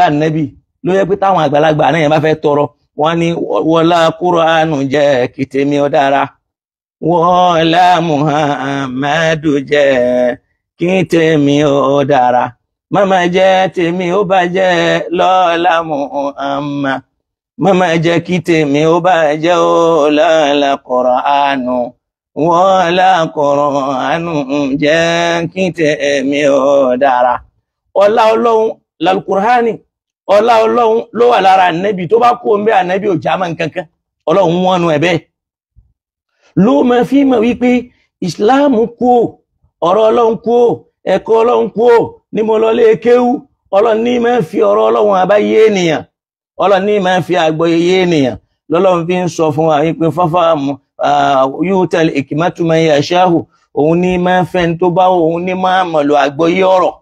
lánàbí ló yẹ pé táwọn àgbàlagbà náà yẹn bá fẹ́ tọrọ wọ́n ní wọlá Kùránù jẹ́ kí tèmi ó dára, wọlá Muhammadu jẹ́ kí tèmi ó dára, mama jẹ́ tèmi ó bàjẹ́ lọ́lá Muhammad, mama jẹ́ kí tèmi ó bàjẹ́ ó lọ́lá Kùránù, wọlá Kùránù jẹ́ kí tèmi ó dára. Ọlá Ọlọ́run lálùkùránì, ọlá Ọlọ́run ló wà lára ànábì, tó bá kó ń bẹ́ ànábì ò já mọ́ nǹkankan, Ọlọ́run wọ́n nu ẹ̀bẹ́ ló máa fi mọ̀ wípé ìsìláàmù kú ọ̀rọ̀ Ọlọ́run kú ẹ̀kọ́ Ọlọ́run kú ní mo lọ lé kéwú. Ọlọ́run ní máa fi ọ̀rọ̀ Ọlọ́run àbáyé ènìyàn, Ọlọ́run ní máa fi àgbọ́yé ènìyàn lọ́lọ́run fi ń sọ fún wa wípé fáfáàmù yu'tal hikmata man yasha'u, òun ní máa fẹ́ tó bá òun ní máa mọ̀ lọ àgbọ́yé ọ̀rọ̀.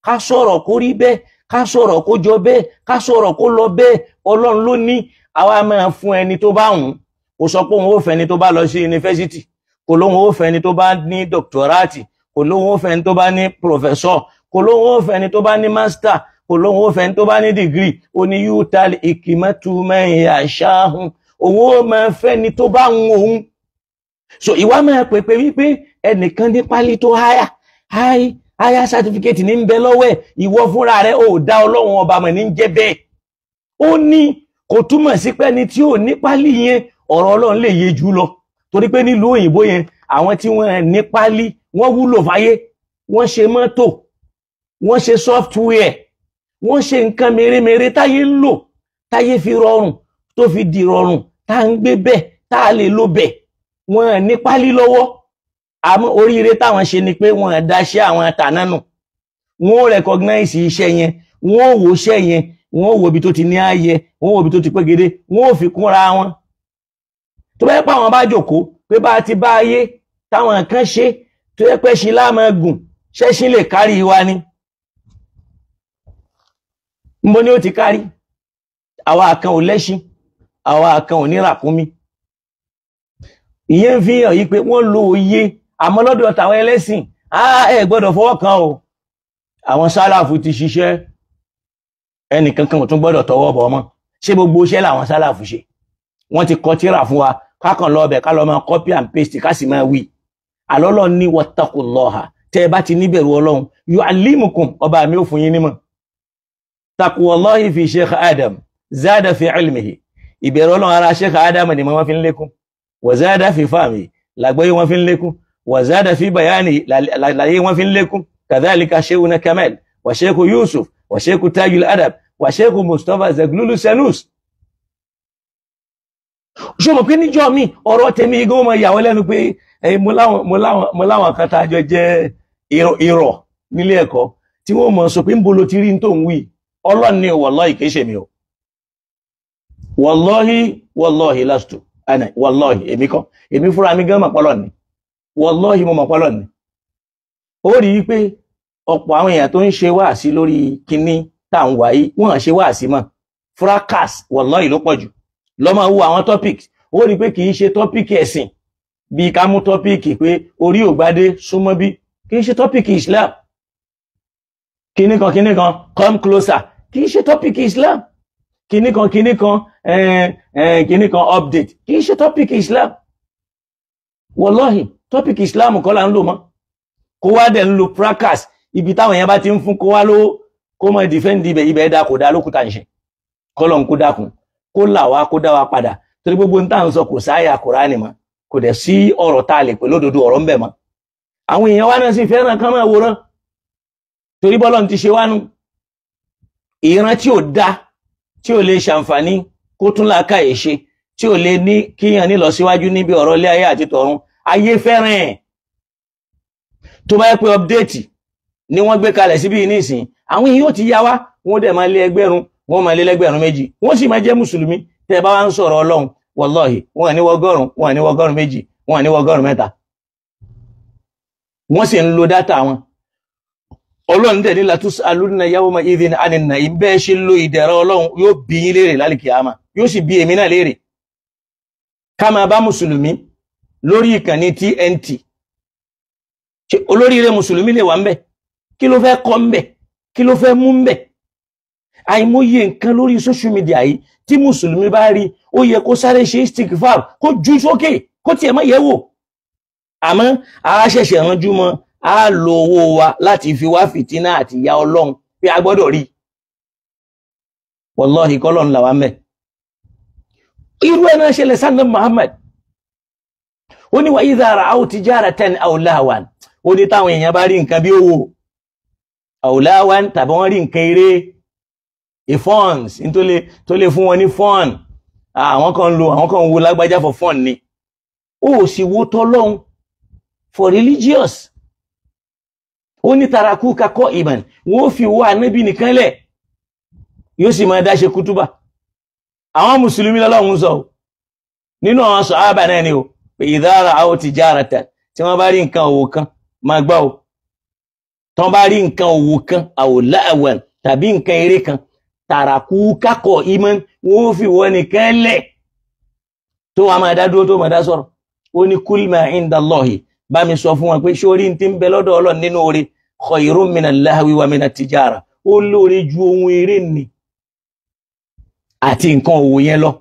Ká sọ̀rọ̀ kó rí bẹ́ẹ̀, ká sọ̀rọ̀ kó jọ bẹ́ẹ̀, ká sọ̀rọ̀ kó lọ bẹ́ẹ̀. Ọlọ́run ló ní àwa máa fún ẹni tó bá wùn. Kò sọ pé òun ó fẹ́ ẹni tó bá lọ sí yunifásitì, kò lóun ó fẹ́ ẹni tó bá ní dọ́kítọ̀rátì, kò lóun ó fẹ́ ẹni tó bá ní pòfẹ́sọ̀, kò lóun ó fẹ́ ẹni tó bá ní mástà, kò lóun ó fẹ́ ẹni tó bá ní dìgírì. Ó ní yu'tal hikmata man yasha'u, òun ó máa fẹ́ ẹni tó bá wùn òun. So ìwà máa pèpè wípé ẹnìkan ní pálí tó háyà certificate ní ń bẹ lọ́wọ́ ẹ̀, ìwọ fúnra rẹ̀ ò dá Ọlọ́run ọba mọ̀ ní jẹ́ bẹ́ẹ̀. Ó ní kò túmọ̀ sí pé ẹni tí ò ní pálí yẹn ọ̀rọ̀ Ọlọ́run lè yé jù lọ, torí pé nílùú òyìnbó yẹn àwọn tí wọ́n ní pálí wọ́n wúlò fáyé, wọ́n ṣe mọ́tò, wọ́n ṣe software, wọ́n ṣe nǹkan mèremère táyé ń lò, táyé fi rọrùn, tó fi di rọrùn, tá ń gbé bẹ́ẹ̀, tá a lè lò bẹ́ẹ̀. Wọ́n ní pálí lọ́wọ́, àmọ́ oríire táwọn ṣe ni pé wọ́n dáṣẹ́ àwọn tànánù. Wọ́n recognize iṣẹ́ yẹn, wọ́n wò iṣẹ́ yẹn, wọ́n wò bí tó ti ní ààyè, wọ́n wò bí tó ti pégede, wọ́n fi kúnra wọn. Tó bá yẹ pé àwọn bá jókòó pé bá ti bá ayé táwọn kan ṣe tó yẹ pé ṣe láàmà gùn ṣẹ́ṣin lè kárí wa ni. Mbó ni ó ti kárí? Àwa kan ò lẹ́ṣin, àwa kan ò ní ràkúnmí. Ìyẹn fi hàn yí pé wọ́n lo òye, àmọ́ lọ́dọ̀ tàwọn ẹlẹ́sìn ẹ gbọ́dọ̀ fọwọ́ kan o. Àwọn sálàfù ti ṣiṣẹ́, ẹnìkankan ò tún gbọ́dọ̀ tọwọ́ bọ̀ mọ́. Ṣé gbogbo iṣẹ́ làwọn sálàfù ṣe? Wọ́n ti kọ tírà fún wa, kákan lọ bẹ̀ ká lọ máa copy and paste ká sì máa wí. Àlọ́lọ́ ní wattaqullaha, tẹ́ ẹ bá ti níbẹ̀rù Ọlọ́run yu'allimukum, ọba mi ò fún yín nímọ̀. Taqwallahi fi Sheikh Adam zada fi ilmihi, ìbẹ̀rù Ọlọ́run ara Sheikh Adam ni wọ́n fi ń lékún. Wa zada fi fahmi, làgbọ́yé wọ́n fi ń lékún. Wa zada fi bayani, láyé wọ́n fi ń lékún. Kadhalika Sheikhuna Kamal wa Sheikh Yusuf wa Sheikh Tajul Adab wa Sheikh Mustafa Zaglulu Sanus. Ṣé mo pé níjọ́ mi ọ̀rọ̀ tèmi igun mọ̀ ìyàwó lẹ́nu pé mo láwọn kan tá a jọ jẹ́ ìrọ̀ nílé ẹ̀kọ́ tí wọ́n mọ̀ sọ pé ń bolo ti rí tó ń wí. Ọlọ́run ni wallahi kìí ṣe mi o. Wallahi lastu ana, wallahi èmi kan, èmi fúnra mi gan mọ̀ pọ́lọ̀ ni. Wallahi mo mọ̀ pọ́lọ̀ ni. Ó rí pé ọ̀pọ̀ àwọn èèyàn tó ń ṣe wáàsí lórí kinní tá ń wáyé wọ́n ṣe wáàsí mọ́. Fracas wallahi ló pọ̀ jù. Lọ máa wo àwọn topics, ó rí pé kìí ṣe topic ẹ̀sìn, bí ká mú topic pé orí ògbádé súnmọ́ bí, kìí ṣe topic Islam. Kíníkan come closer, kìí ṣe topic Islam. Kíníkan update, kìí ṣe topic Islam. Wallahi topic Islam kọ́ la ń lò mọ́. Kó wá dẹ̀ ń lo fracas, ibi táwọn èèyàn bá ti ń fún kó wá lówó kó mọ̀ defend ibẹ̀ dá kò dá lókúta ń ṣe. Kọ́lọ̀ kó dákun kó là wá kó dá wa padà, torí gbogbo ń tàn sọ kò sáyà Kùránì mọ́, kò dẹ̀ sí ọ̀rọ̀ tá a lè pè lódodo ọ̀rọ̀ ń bẹ mọ́. Àwọn èèyàn wá náà sì fẹ́ràn kán máa wòran, torí bọ́lọ́run ti ṣe wá nù. Ìran tí ò dá, tí ò lè ṣàǹfààní kó tún làákàyè ṣe, tí ò lè ní kíyàn ní lọ síwájú níbi ọ̀rọ̀ ilé ayé àti tọ̀run, ayé fẹ́ràn ẹ̀. Tó bá yẹ pé update ni wọ́n gbé kalẹ̀ síbí nísìn, àwọn èèyàn yóò ti yá wá, wọ́n dẹ̀ máa lé ẹgbẹ̀rún, wọ́n máa lé lẹ́gbẹ̀rún méjì, wọ́n sì máa jẹ́ mùsùlùmí. Tẹ́ bá wá ń sọ̀rọ̀ Ọlọ́run wallahi wọ́n ní wọ́gọ́rùn, wọ́n ní wọ́gọ́rùn méjì, wọ́n ní wọ́gọ́rùn mẹ́ta. Wọ́n sì ń lo dátà wọn. Ọlọ́run dẹ̀ ní latus'alunna yawma idhin 'anin na'im, bẹ́ẹ̀ ṣe lo ìdẹ̀ra Ọlọ́run yóò bi yín léèrè lálìkìyámà, yóò sì bi èmi náà léèrè. Ká máa bá mùsùlùmí lórí ìkànnì TNT. Olóríire mùsùlùmí lè wà ń bẹ̀, kí ló fẹ́ kọ́ ń bẹ̀, kí ló fẹ́ mú ń bẹ̀? àìmọye nǹkan lórí social media yìí tí mùsùlùmí bá rí ó yẹ kó sáré ṣe istighfar kó ju sókè kó tiẹ̀ má yẹ̀ wò àmọ́ a ṣẹ̀ṣẹ̀ ránjú mọ́ a lo owó wa láti fi wá fìtínà àti ìyà Ọlọ́run pé a gbọ́dọ̀ rí wallahi kọ́lọ́n là wá mẹ́ irú ẹ̀ náà ṣẹlẹ̀ sanna Muhammad ó ní wa idha ra'aw tijaratan aw lahwan ó ní táwọn èèyàn bá rí nǹkan bí owó aw lahwan tàbí wọ́n rí nǹkan eré funds tó lè fún wọn ní fun àwọn kan wo lágbájá for fun ni ó sì wo tọ́lọ́hun for religious ó ní tarakuka qa'iman wọ́n fi wá Ànábì nìkan lẹ̀ yóò sì máa dá ṣe kútúbà àwọn mùsùlùmí lọ́lọ́run sọ nínú àwọn sàhábà náà ni o pé idha ra'aw tijaratan tí wọ́n bá rí nǹkan òwò kan máa gbà o tán bá rí nǹkan òwò kan aw lahwan tàbí nǹkan eré kan tarakuka qa'iman wọ́n fi wọ́n nìkan lẹ̀ tó wá máa dá dúró tó máa dá sọ̀rọ̀ ó ní kul ma inda Allahi bá mi sọ fún wọn pé sórí tí ń bẹ lọ́dọ̀ Ọlọ́run nínú oore khayrun min al-lahwi wa min at-tijara ó lóore ju ohun eré ni àti nǹkan òwò yẹn lọ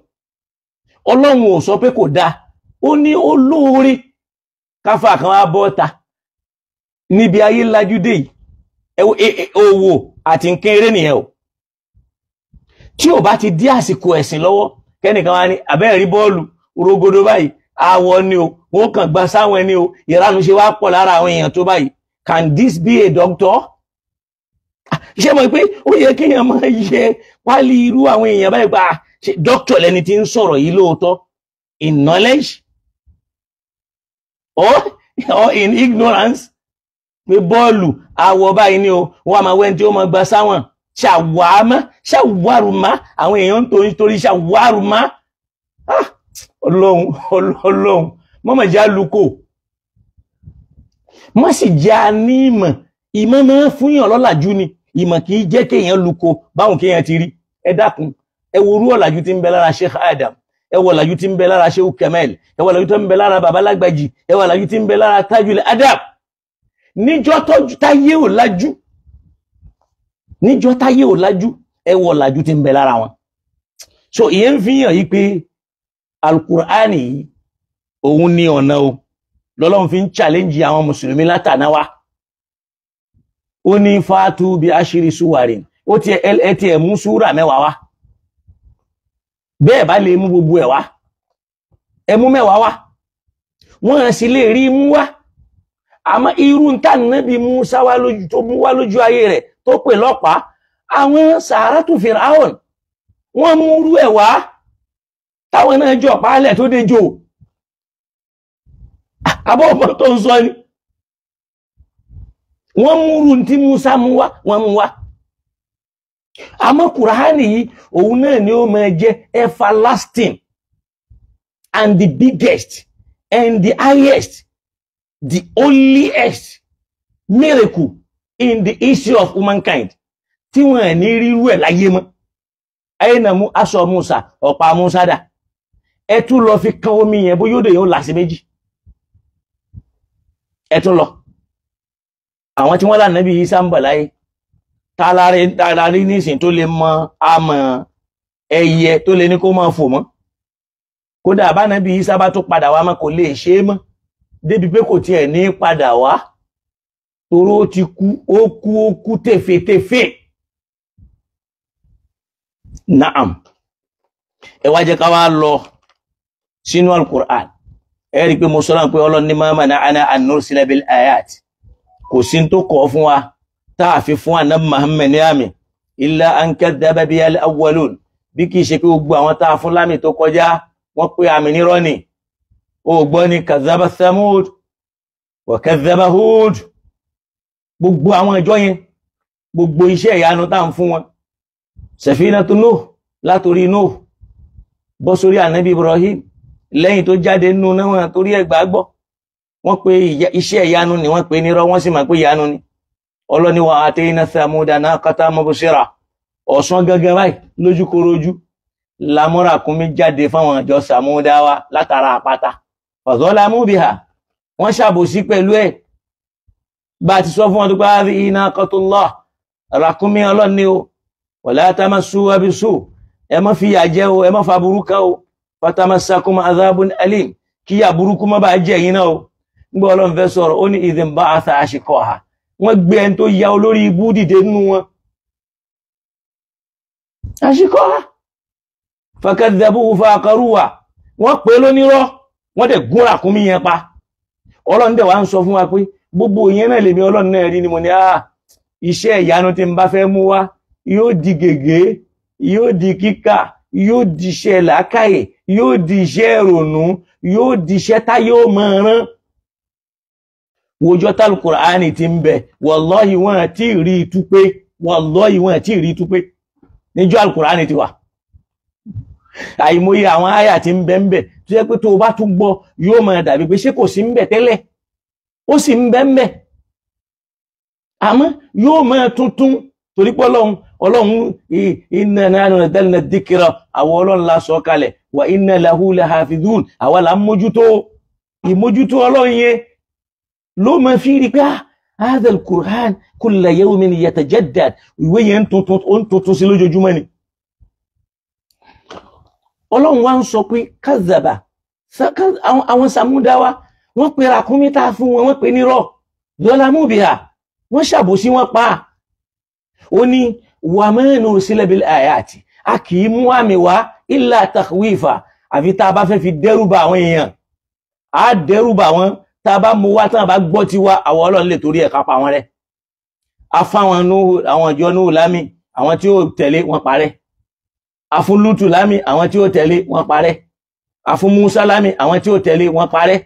Ọlọ́run ò sọ pé kò dáa ó ní ó lóore káfà kan wá bọ́ta níbi ayé lajú dé yìí òwò àti nǹkan eré nìyẹn o tí ò bá ti dí àsìkò ẹ̀sìn lọ́wọ́ kẹ́nìkan wá ní àbẹ́ẹ̀rí bọ́ọ̀lù rogodo báyìí àwọ̀ ni o wọ́n kàn gba sáwọn ẹni o ìranu ṣe wá pọ̀ lára àwọn èèyàn tó báyìí can this be a doctor? ṣé mọ̀ pé ó yẹ kéèyàn máa yẹ pálí irú àwọn èèyàn báyìí pa ṣe doctor lẹni tí ń sọ̀rọ̀ yìí lóòótọ́ in knowledge or in ignorance pé bọ́ọ̀lù àwọ̀ báyìí ni o wọ́n máa wẹ́n tí ó máa gba sáwọn ṣàwárùmá àwọn èèyàn ń torí ṣàwárùmá ọlọ́run mọ́mọ̀ já lukó mọ́ sì já ní ìmọ̀ máa fúnyàn lọ́làjú ni ìmọ̀ kì í jẹ́ kéèyàn lukó báwọn kéèyàn ti rí ẹ dákun ẹ wo orú ọ̀làjú tí ń bẹ lára Sheikh Adam ẹ wo ọ̀làjú tí ń bẹ lára Sheikh Kamal ẹ wo ọ̀làjú tí ń bẹ lára Baba Lágbàjì ẹ wo ọ̀làjú tí ń bẹ lára Tajul Adab níjọ́ táyé ò lájú ẹ wo ọ̀làjú tí ń bẹ lára wọn so ìyẹn fi hàn yí pé Al-Qur'ani yìí òun ní ọ̀nà o lọ́lọ́run fi ń challenge àwọn mùsùlùmí látànáwá ó ní fàátù bí aṣírí súwàrin ó ti ẹ̀ mú súrà mẹ́wàá wá bẹ́ẹ̀ bá lè mú gbogbo ẹ̀ wá ẹ mú mẹ́wàá wá wọ́n sì lè rí mú wá àmọ́ irú Nábì Mùsá wá lójú tó mú wá lójú ayé rẹ̀ tó pè lọ́pàá àwọn Sàárátù Fìràún wọ́n mú rú ẹ̀ wá táwọn náà jọ pàálẹ̀ tó dé jò àbọ̀ ọmọ tó ń sọ ni wọ́n múrù tí Mùsá mú wá wọ́n mú wá àmọ́ Kùránì yìí òun náà ni ó máa jẹ́ everlasting and the biggest and the highest the onlyest miracle in the history of humankind tí wọ́n ní rírú ẹ̀ láyé mọ́ ayé náà mú aṣọ Mùsá ọ̀pá Mùsá dà ẹ tún lọ fi kan omi yẹn bó yóò dé yóò là sí méjì ẹ tún lọ àwọn tí wọ́n lá Nábì Ìsá ń bọ̀ láyé tààrí nísìn tó lè mọ àmọ́ ẹyẹ tó lè ní kó máa fò mọ́ kódà bá Nábì Ìsá bá tó padà wá mọ́ kò lè ṣe é mọ́ débi pé kò tiẹ̀ ní padà wá toró ti kú ó kú tèfètèfè naam ẹ wá jẹ́ ká wá lọ sínú Al-Qur'an ẹ rí pé mo sọ́rọ̀ pé Ọlọ́run ní ma mana'ana an nursila bil ayat kò sí tó kọ̀ fún wa táà fi fún Ànábì Muhammad ní àmì illa an kadhaba biha al-awwalun bí kìí ṣe pé gbogbo àwọn táà fún lámì tó kọjá wọ́n pé àmì nírọ́ ni ó gbọ́ ní kadhaba Thamud wa kadhaba Hud gbogbo àwọn ìjọ yẹn gbogbo iṣẹ́ ìyanu táà ń fún wọn Safinatu Nuh látorí Nuh bọ́ sórí Ànábì Ibrahim lẹ́yìn tó jáde nínú náà torí ẹgbà gbọ́ wọ́n pé iṣẹ́ ìyanu ni wọ́n pè nírọ́ wọ́n sì máa pé ìyanu ni Ọlọ́ni wa atayna Thamuda naqatan mubsira ọ̀sán gangan báyìí lójúkorojú lámọ́ra kúnmí jáde fáwọn àjọ Sàmúdà wa látara àpáta fazalamu biha wọ́n ṣàbòsí pẹ̀lú ẹ̀ bá ti sọ fún wọn tó pé hadhihi naqatullah ràkúnmí Ọlọ́ni o wala tamassuha bisu ẹ má fi yà jẹ o ẹ má fa burú kan o fatamassakum adhabun alim kí yà burúkú má bá jẹ yín náà o ngbọ́ Ọlọ́run fẹ́ sọ̀rọ̀ ó ní idhin ba'atha ashqaha wọ́n gbé ẹni tó ya olórí ibú dìde nínú wọn ashqaha fakadhabuhu faqaruha wọ́n pè lónírọ́ wọ́n dẹ̀ gún ràkúnmí yẹn pa Ọlọ́run dẹ̀ wá ń sọ fún wa pé gbogbo yẹn náà lèmi Ọlọ́run náà rí ni mo ní iṣẹ́ ìyanu tí n bá fẹ́ mú wá yóò di gègé yóò di kíkà yóò di iṣẹ́ làákàyè yóò di iṣẹ́ ìrònú yóò di iṣẹ́ tá yóò máa rán wòjọ́ tálùkùránì ti ń bẹ wallahi wọ́n àti rí tú pé wallahi wọ́n àti rí tú pé níjọ́ alùkùránì ti wà àìmọye àwọn àyà ti ń bẹ ń bẹ tó yẹ pé tó bá tún gbọ́ yóò máa dàbí pé ṣé kò sí ń bẹ tẹ́lẹ̀ ó sì ń bẹ ń bẹ àmọ́ yóò máa tuntun torí pé Ọlọ́run inna nahnu nazzalna dhikra àwọn Ọlọ́run la sọ kalẹ̀ wa inna lahu lahafidhun àwọn là ń mójútó ìmójútó Ọlọ́run yẹn ló máa fi rí pé hadha al-Qur'an kulla yawmin yatajaddad ìwé yẹn tuntun sí lójoojúmọ́ ni Ọlọ́run wá ń sọ pé kazaba àwọn Sàmúdáwá wọ́n pe ràkúnmí tá fún wọn wọ́n pe nírọ́ zalamu biha wọ́n ṣàbòsí wọn pa ó ní wa ma nursila bil ayati a kì í mú àmì wá illa takhwifa àfi tá a bá fẹ́ fi dẹ́rùbà àwọn èèyàn á dẹ́rùbà wọn tá a bá mú wá tán bá gbọ́ ti wá àwọn Ọlọ́run lè torí ẹ̀ ká pa wọn rẹ́ afáwọn àwọn ìjọ Nuhu lámì àwọn tí ó tẹ̀lé wọn parẹ́ afún Lútù lámì àwọn tí ó tẹ̀lé wọn parẹ́ afún Musa lámì àwọn tí ó tẹ̀lé wọn parẹ́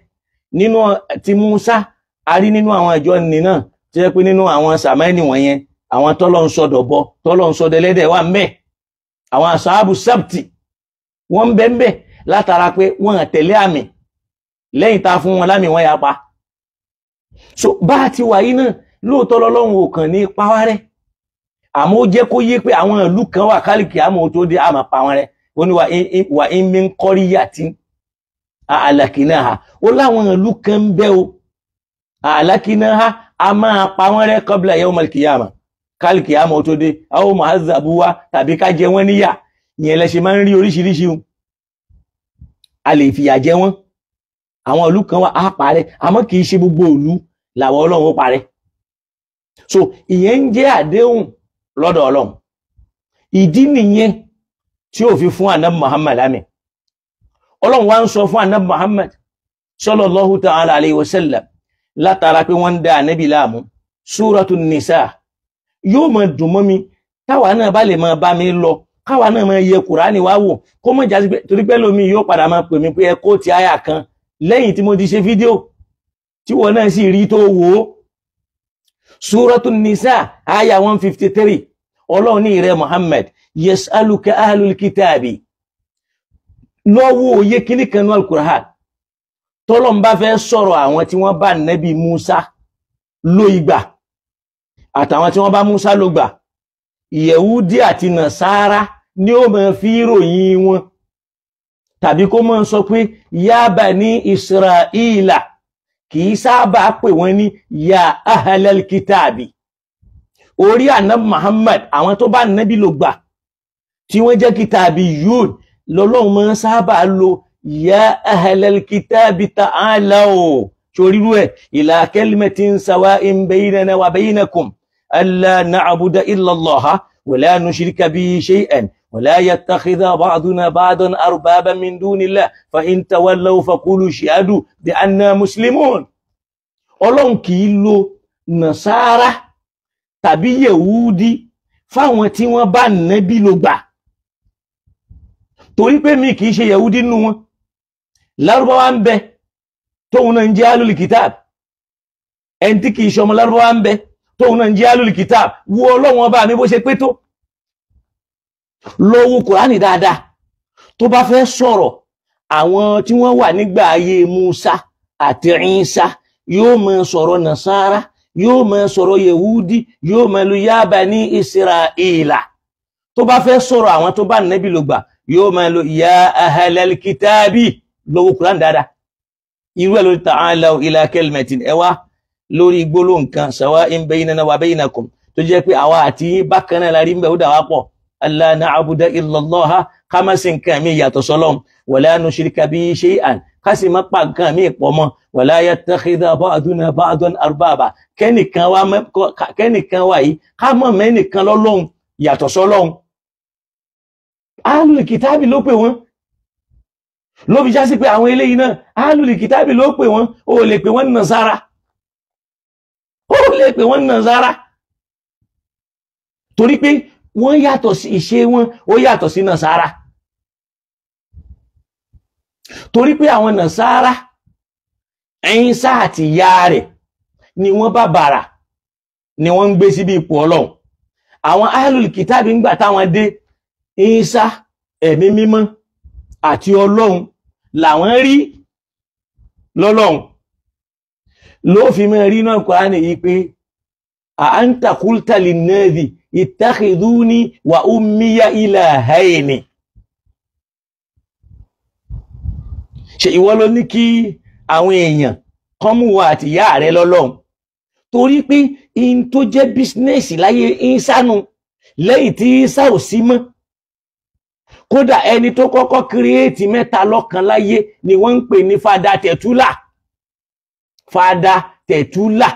nínú ti Musa a rí nínú àwọn ìjọ nì náà tó yẹ pé nínú àwọn Sàmẹ́nì wọ̀nyẹn àwọn tọ́lọ́run sọ̀dọ̀ bọ tọ́lọ́run sọ̀dọ̀ ẹlẹ́dẹ̀ wà ńbẹ̀ àwọn asáàbù sábtì wọ́n ń bẹ ńbẹ̀ látara pé wọ́n tẹ̀lé àmì lẹ́yìn tá a fún wọn lámì wọ́n yapa so bá a ti wà yìí náà lóòótọ́ lọ́lọ́run ò kàn ní pàwárẹ́ àmọ́ ó jẹ́ kó yé pé àwọn ìlú kan wà kálíkì àmọ́ tó dé àmọ́ pa wọn rẹ́ ó ní wà ń mi ń kọ́rí yàtí àlàkìnáà ó láwọn ìlú kan ń bẹ o àlàkìnáà a máa pa wọn rẹ́ qabla yawmal qiyamah kálíkì àmọ́ tó dé àwọn mu'azzabuwa tàbí ká jẹ wọ́n níyà ìyẹn lẹ ṣe máa ń rí oríṣiríṣi a lè fìyà jẹ wọ́n àwọn ìlú kan wà á parẹ́ àmọ́ kì í ṣe gbogbo ìlú làwọn Ọlọ́run ó parẹ́ so ìyẹn ń jẹ́ àdéhùn lọ́dọ̀ Ọlọ́run ìdí nìyẹn tí ó fi fún Ànábì Muhammad àmì Ọlọ́run wá ń sọ fún Ànábì Muhammad sallallahu ta'ala alayhi wa sallam látara pé wọ́n ń dá ànábì láàmú Suratun Nisa yóò máa dùn mọ́ mi táwa náà bá lè máa bá mi lọ káwa náà máa yẹ Kùránì wá wò kó mọ̀ jásí pé torí pé lómi yóò padà máa pè mí pé ẹ kó ti àyà kan lẹ́yìn tí mo ti ṣe fídíò tí wọ́n náà sì rí tó wò ó Suratun Nisa àyà 153 Ọlọ́run ní ìrẹ́ Muhammad yas'aluka ahlul kitabi lọ́wọ́ òye kíní kan ní Al-Qur'an tọ́lọ́n bá fẹ́ sọ̀rọ̀ àwọn tí wọ́n bá nẹ́bí Musa ló ìgbà àtàwọn tí wọ́n bá Musa ló gbà Yẹ̀húdí àti Nàsárá ní ó máa fi ròyìn wọn tàbí kó máa sọ pé ya bani Isra'ila kì í sábà pè wọ́n ní ya ahlal kitabi orí Ànábì Muhammad àwọn tó bá nẹ́bí ló gbà tí wọ́n jẹ́ kìtàbí yúd lọ́lọ́run máa sábà lo ya ahlal kitabi ta'alaw ṣoríru ẹ̀ ila kalimatin sawa'in baynana wa baynakum alla na'buda illa Allaha wa la nushrika bihi shay'an wa la yattakhidha ba'duna ba'dan arbaban min dunillah fa in tawallaw faqulu shahadu bi anna muslimun Ọlọ́run kì í lo Nasara tàbí Yẹ̀húdí fáwọn tí wọ́n bá nẹ́bí ló gbà torí pé mi kìí ṣe Yẹ̀húdí nínú wọn Lárúbáwá ń bẹ tóun náà ń jẹ́ alul kitab ẹni tí kìí ṣe ọmọ Lárúbáwá ń bẹ tóun náà ń jẹ́ alul kitab wo Ọlọ́run ọba mi bó ṣe pé tó lọ́wọ́ Kùránì dáadáa tó bá fẹ́ sọ̀rọ̀ àwọn tí wọ́n wà nígbà ayé Musa àti Isa yóò máa sọ̀rọ̀ Nasara yóò máa sọ̀rọ̀ Yẹ̀húdí yóò máa lu ya bani Isra'ila tó bá fẹ́ sọ̀rọ̀ àwọn tó bá nẹ́bí ló gbà yóò máa lo ya ahlal kitabi lọ́wọ́ Kùránì dáadáa irú ẹ̀ lórí ta'alaw ila kalimatin ẹwà lórí gbólóhùn kan sawa'in baynana wa baynakum tó jẹ́ pé àwa àti bákan náà la rí ń bẹ̀ ó dà wá pọ̀ alla na'buda illa Allah ká má sìn nǹkan mi yàtọ̀ sọ́lọ́hun wala nushrika bihi shay'an ká sì má pa nǹkan mi pọ̀ mọ́ wala yattakhidha ba'duna ba'dan arbaba kẹ́nìkan wá yìí ká mọ̀ mẹ́nìkan lọ́lọ́hun yàtọ̀ sọ́lọ́hun. Ahlul kitabi ló pè wọ́n ló fi já sí pé àwọn eléyìí náà Ahlul kitabi ló pè wọ́n ó lè pè wọ́n Nasara torí pé wọ́n yàtọ̀ sí ìṣe wọn ó yàtọ̀ sí Nasara torí pé àwọn Nasara Ìsá àti ìyá rẹ̀ ni wọ́n bàbàrà ni wọ́n ń gbé síbi ipò Ọlọ́run. Àwọn Ahlul kitabi ń gbà táwọn dé Ìsá ẹ̀mí mímọ́ àti Ọlọ́run làwọn rí lọ́lọ́run ló fi mọ́ rí náà Kùránì yìí pé a anta qulta linnasi ittakhiduni wa ummiya ilahayni. Ṣé ìwọ ló ní kí àwọn èèyàn kan mú wa àti ìyá rẹ̀ lọ́lọ́run torí pé in tó jẹ́ bísínẹ́sì láyé Ìsánú lẹ́yìn tí Ìsá ò sí mọ́. Kódà ẹni tó kọ́kọ́ kírèétì mẹ́ta lọ́kan láyé ni wọ́n ń pè ní Fada Tẹ̀túlà.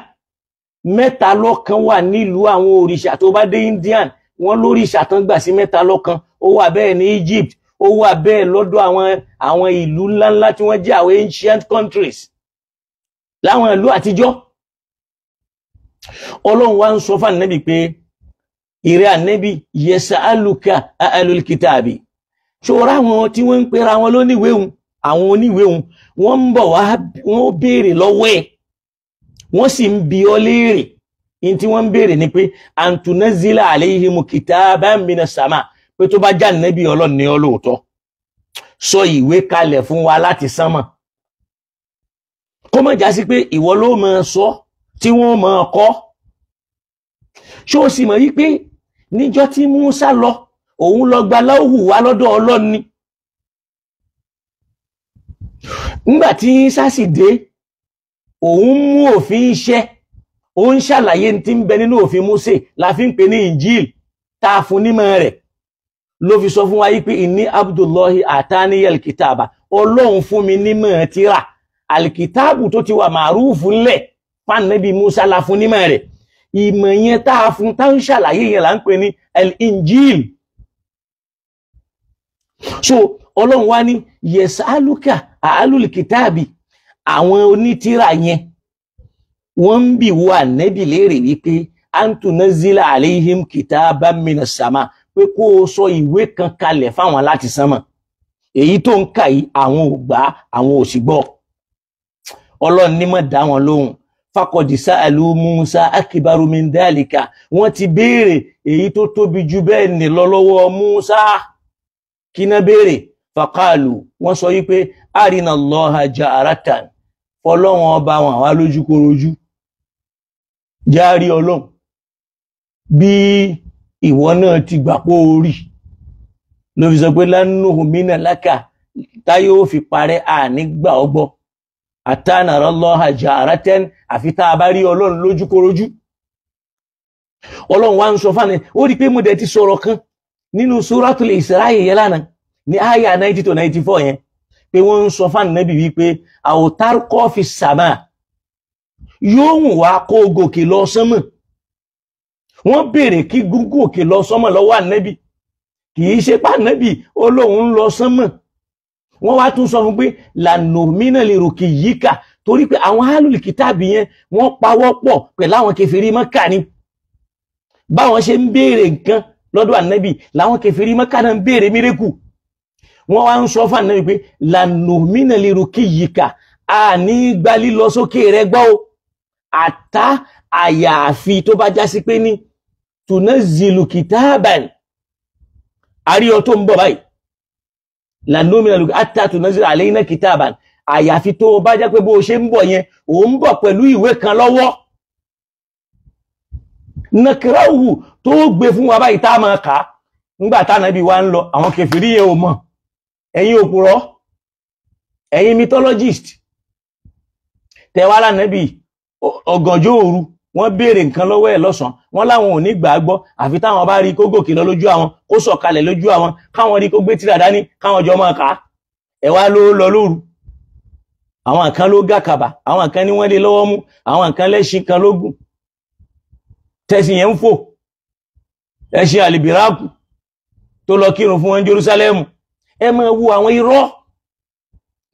Mẹ́ta lọ́kan wà nílùú àwọn òrìṣà tó bá dé Indian wọ́n lóríṣà tán gbà sí mẹ́ta lọ́kan ó wà bẹ́ẹ̀ ní Egypt ó wà bẹ́ẹ̀ lọ́dọ̀ àwọn ìlú ńláńlá tí wọ́n jẹ́ àwọn ancient countries láwọn ìlú àtijọ́. Ọlọ́run wá ń sọ fún Ànábì pé ìrẹ́ Ànábì yas'aluka ahlul kitabi ṣòro àwọn tí wọ́n ń pera wọn lóníwéhùn àwọn oníwéhùn wọ́n ń bọ̀ wá wọ́n béèrè lọ́wọ́ ẹ̀ wọ́n sì ń bi ọ́ léèrè in tí wọ́n ń béèrè ni pé antunazila alayhimu kitaban minas sama pé tó bá já Ànábì Ọlọ́run ní ọlọ́ọ̀tọ́ sọ ìwé kalẹ̀ fún wa láti sánmọ̀ kó má já sí pé ìwọ ló máa sọ tí wọ́n máa kọ́. Ṣó sì mọ̀ yí pé níjọ́ tí Mùsá lọ òun lọ gba láwù wá lọ́dọ̀ Ọlọ́run ni. Nígbà tí Ìsá sì dé òun mú òfin iṣẹ́ ó ń ṣàlàyé tí ń bẹ nínú òfin Mósè la fi ń pè ní Injil tá a fún nímọ̀ rẹ̀ ló fi sọ fún wa yí pé inni Abdullahi ataniyal kitaba Ọlọ́run fún mi nímọ̀ tírà alkitabu tó ti wà màrúfù ńlẹ̀ fánàbí Mùsá la fún nímọ̀ rẹ̀ ìmọ̀ yẹn tá a fún tá ń ṣàlàyé yẹn là ń pè ní al-Injil. So Ọlọ́run wá ní yas'aluka ahlul kitabi àwọn onítírà yẹn wọ́n ń bi wo Ànábì léèrè wípé antunazila alayhim kitaban minas sama pé kó o sọ ìwé kan kalẹ̀ fáwọn láti sánmọ̀ èyí tó ń kà yìí àwọn ò gbà àwọn ò sì gbọ́. Ọlọ́run ní mọ̀ dá wọn lóhùn faqad sa'alu Musa akbaru min dhalika wọ́n ti béèrè èyí tó tóbi jù bẹ́ẹ̀ ní lọ́wọ́ Musa kí ná béèrè faqalu wọ́n sọ wípé arina Allaha ja'aratan Ọlọ́run ọba wọn wá lójúkorojú járí Ọlọ́run bí ìwọ náà ti gbàpọ̀ orí ló fi sọ pé lánàá mina lákà táyé ó fi parẹ́ ànígbà ọgbọ́ àtànàrà Allaha ja'aratan àfi tá a bá rí Ọlọ́run lójúkorojú. Ọlọ́run wá ń sọ fáni ó rí pé mo dẹ̀ ti sọ̀rọ̀ kan nínú Suratul Isra yẹn lánàá ní àyà 90 to 94 yẹn pé wọ́n ń sọ fáni Nábì wípé àwòtár kọ́fì sàmà yóò wù wá kó gòkè lọ sánmọ̀. Wọ́n béèrè kí gòkè lọ sánmọ̀ lọ́wọ́ Ànábì kì í ṣe pa Ànábì Ọlọ́run lọ sánmọ̀. Wọ́n wá tún sọ fún pé lanumina lirukiyyika torí pé àwọn Ahlul kitabi yẹn wọ́n pawọ́pọ̀ pẹ̀lú àwọn kèfèrí Mákà ni báwọn ṣe ń béèrè nǹkan lọ́dọ̀ Ànábì làwọn kèfèrí Mákà náà ń béèrè mírèkù. Wọ́n wá ń sọ fún Ànábì pé lanumina lirukiyyika a ní gbà lílọ sókè rẹ gbọ́ o àtà àyàfi tó bá já sí pé ní tunazzilu kitaban àríyọ tó ń bọ̀ báyìí lanumina lirukiyyika àtà tunazzilu alayna kitaban àyàfi tó bá jẹ́ pé bó ṣe ń bọ̀ yẹn ò ń bọ̀ pẹ̀lú ìwé kan lọ́wọ́ nakrahu tó gbé fún wa báyìí tá máa kà ńgbà tá Ànábì wá ń lọ àwọn kèfèrí yẹn ò mọ̀ ẹ̀yin òpùrọ́ ẹ̀yin mythologist tẹwàá Ànábì ọ̀gànjọ́ òru wọ́n béèrè nǹkan lọ́wọ́ ẹ̀ lọ́sàn wọ́n láwọn ò ní gbà gbọ́ àfi táwọn bá rí kó gòkè lọ lójú àwọn kó sọ̀kalẹ̀ lójú àwọn káwọn rí kó gbé tírà dání káwọn jọ máa kà á ẹ̀ wá ló lọ lóru àwọn kan ló gàkàbà àwọn kan ní wọ́n lé lọ́wọ́ mú àwọn kan lẹ́ṣin kan ló gùn tẹ̀sìn yẹn ń fò ẹṣin àlìbìráàkù tó lọ kírun fún wọn Jerúsálẹ́mù ẹ máa wo àwọn irọ́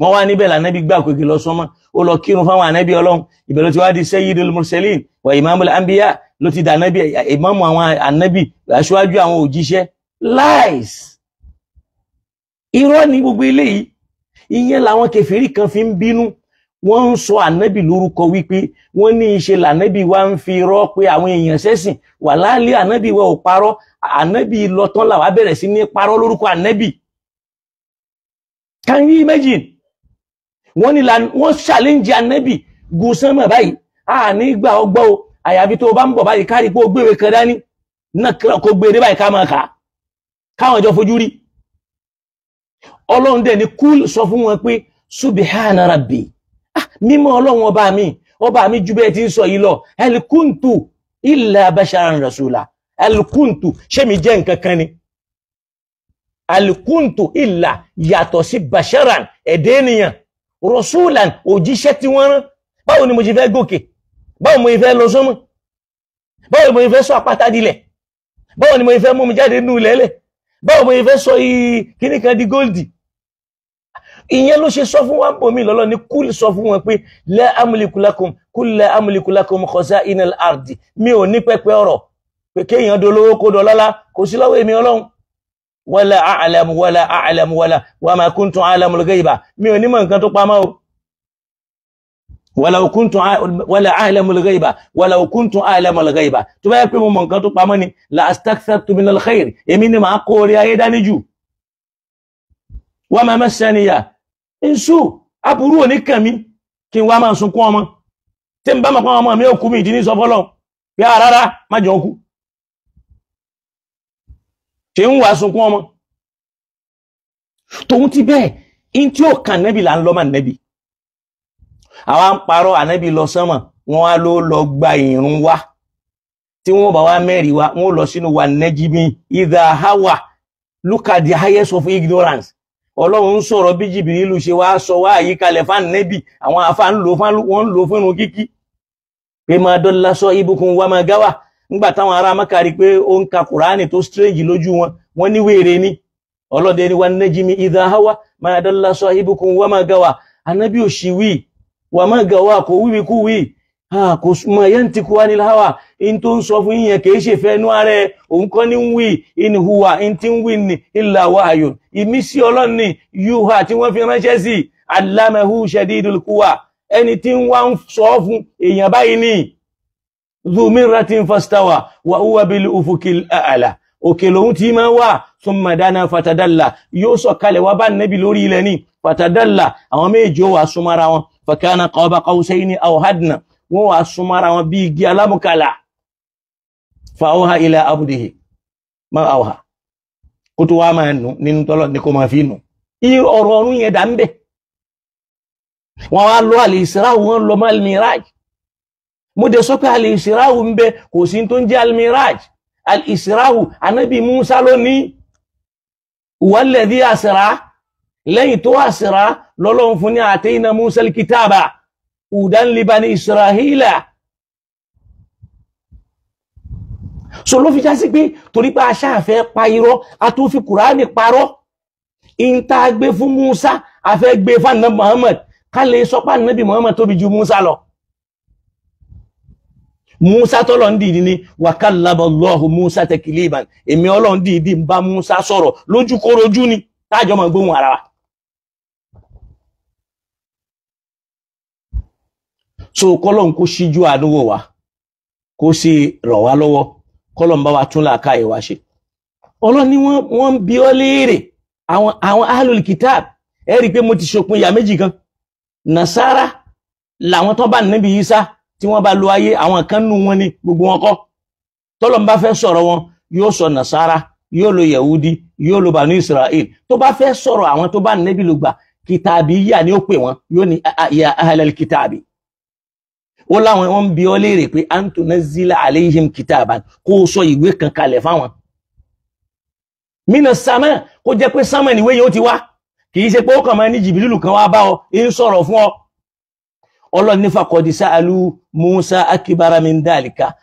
wọ́n wá níbẹ̀ lànàbí gbà pé kí lọ sọ́mọ́ ó lọ kírun fáwọn ànábì Ọlọ́run ìbẹ̀rẹ̀ tí wá di sayyidul mursalin wa imamul anbiya ló ti dà ànábì ìmáàmù àwọn ànábì aṣáájú àwọn òjíṣẹ́ lies irọ́ ní gbogbo eléyìí ìyẹn làwọn kèfèrí kan fi ń bínú wọ́n ń sọ ànábì lórúkọ wípé wọ́n ní iṣẹ́ lànábì wa ń fi irọ́ pé àwọn èèyàn ṣẹ̀sìn wà láàlẹ́ ànábì wa ò parọ́ ànábì lọ́tán làwa bẹ̀rẹ̀ sí ní parọ́ lórúkọ ànábì. Can you imagine? Wọ́n challenge ànábì gun sánmà báyìí a ní gbà ọgbọ́ o àyàfi tó bá ń bọ̀ báyìí kárí pé ó gbéwé kan dání náà kó gbé dé báyìí ká máa kà á káwọn jọ fojú rí. Ọlọ́run dẹ̀ ní kúl sọ fún wọn pé subhana rabbi mímọ́ Ọlọ́run ọba mi jù bẹ́ẹ̀ tí ń sọ yìí lọ ẹlùkúntù illa basharan rasula ẹlùkúntù ṣé mi jẹ́ nǹkan kan ni ẹlùkúntù illa yàtọ̀ sí basharan ẹ̀dẹ́ ènìyàn rasulan òjíṣẹ́ tí wọ́n rán báwo ni mo ṣe fẹ́ gòkè báwo mo fẹ́ lọ sọ́mọ̀ báwo mo fẹ́ sọ àpáta dilẹ̀ báwo ni mo fẹ́ mú mi jáde nínú ilẹ̀ báwo mo fẹ́ sọ kíní kan di góòlì ìyẹn ló ṣe sọ fún wa bòmí lọ́lọ́ ní kúl sọ fún wọn pé la amliku lakum kul la amliku lakum khaza'inal ardi mi ò ní pẹpẹ ọ̀rọ̀ pé kéèyàn dolówó kó dọlọ́lá kò sí lọ́wọ́ èmi Ọlọ́run wala a'lamu wa ma kuntu a'lamul ghaiba mi ò ní mọ̀ nǹkan tó pamọ́ o wala a'lamul ghaiba wala kuntu a'lamul ghaiba tó bá yẹ pé mo mọ̀ nǹkan tó pamọ́ ni la astakthartu minal khair èmi ni màá kó orí ayé dání jù wa ma massaniya insu aburú òní kàn mí kí n wá máa sunkún ọmọ tí n bá mọ̀ pé ọmọ mi ò kú mi ìdí ní sọ fọ́lọ́ pé rárá má jọ kú tí ń wá sunkún ọmọ tóun ti bẹ́ẹ̀ in tí ó kàn nẹ́bì là ń lọ́mà nẹ́bì àwa ń parọ́ ànẹ́bì lọ sánmà wọ́n wá lọ gba ìrun wá tí wọ́n bá wá mẹ́rin wá wọ́n lọ sínú wa nẹ́jìmí idha hawa look at the highest of ignorance Ọlọ́run ń sọ̀rọ̀ bí Jìbìrìlù ṣe wá sọ wá àyíkalẹ̀ fán nẹ́bì àwọn afá wọ́n ń lò fún irun kíkí pé máa dọ́lá sọ ibùkún wa máa gáwà nígbà táwọn ará Mákà pé ó ń ka Kùránì tó strange lójú wọn wọ́n ní wèrè ní ọlọ́dẹ ni wa najmi idha hawa máa dọ́lá sọ ibùkún wa máa gáwà anábì ò ṣì wí wa máa gáwà kò wíwí kú wí kò mọ̀ yantiqu anil hawa in tó ń sọ fún yín kìí ṣe fẹ́nu ààrẹ òun kọ́ ní wí in huwa in tí ń wí ní illa wahyun ìmísí Ọlọ́run ni yuha tí wọ́n fi ránṣẹ́ sí allamahu shadidul quwa ẹni tí ń wá ń sọ fún èèyàn báyìí ní dhu mirratin fastawa wa huwa bil ufuqil a'la òkè lòun tí máa wà thumma dana fatadalla yóò sọ kalẹ̀ wá bá nẹ́bì lórí ilẹ̀ ní fatadalla àwọn méjì ó wà súnmọ́ra wọn fakana qaba qawsayni aw adna wọ́n wà súnmọ́ra wọn bí igi alámùkálà fa'awha ila abdihi ma awha kó tó wá máa nù nínú tọ́lọ̀ ní kó máa fi nù ọ̀rọ̀ ọ̀run yẹn dà ń bẹ̀ wọ́n wá lọ al-Isra'u wọ́n lọ mọ́ al-Miraj mo dẹ̀ sọ pé al-Isra'u ń bẹ kò sí tó ń jẹ́ al-Miraj al-Isra'u anábì Musa ló ní walladhi asra lẹ́yìn tó asra lọ́lọ́run fún ní atayna Musa al-kitaba hudan li bani Isra'ila so ló fi já sí pé torí pé aṣáàfẹ́ pa irọ́ a tó fi Kùránì parọ́ in ta gbé fún Musa a fẹ́ gbé fún Ànábì Muhammad ká lè sọ pé Ànábì Muhammad tóbi ju Musa lọ Musa tọ́lọ̀ ń dìdí ni wa kallama Allahu Musa takliman èmi Ọlọ́run dìdí ń bá Musa sọ̀rọ̀ lójúkórojú ni tájọ mọ̀ gbóhùn ara wa so kọ́lọ̀n kó ṣíjú àdúwò wa kó sì rọ̀ wá lọ́wọ́ kọ́lọ̀n bá wa tún làákà ìwà ṣe Ọlọ́run ni wọ́n bí ọ léèrè àwọn ahlul kitab ẹ rí pé mo ti ṣòpin ìyà méjì kan Nasara làwọn tó bá Nábì Ìsá tí wọ́n bá lo ayé àwọn kan nù wọn ni gbogbo wọn kọ́ tọ́lọ́n bá fẹ́ sọ̀rọ̀ wọn yóò sọ Nasara yóò lo Yahudi yóò lo Banu Israel tó bá fẹ́ sọ̀rọ̀ àwọn tó bá Nábì ló gbà kìtàbí yà ni ó pè wọn yóò ní ya ahlal kitabi ó láwọn wọ́n bi ọ́ léèrè pé antunazila alayhim kitaban kó sọ ìwé kan kalẹ̀ fáwọn mina sama kó jẹ́ pé sama ni ìwé yẹn ó ti wá kì í ṣe pé ó kàn máa ní Jibrilu kan wá bá ọ ń sọ̀rọ̀ fún ọ Ọlọ́run ní faqad sa'alu Musa akbara min dalika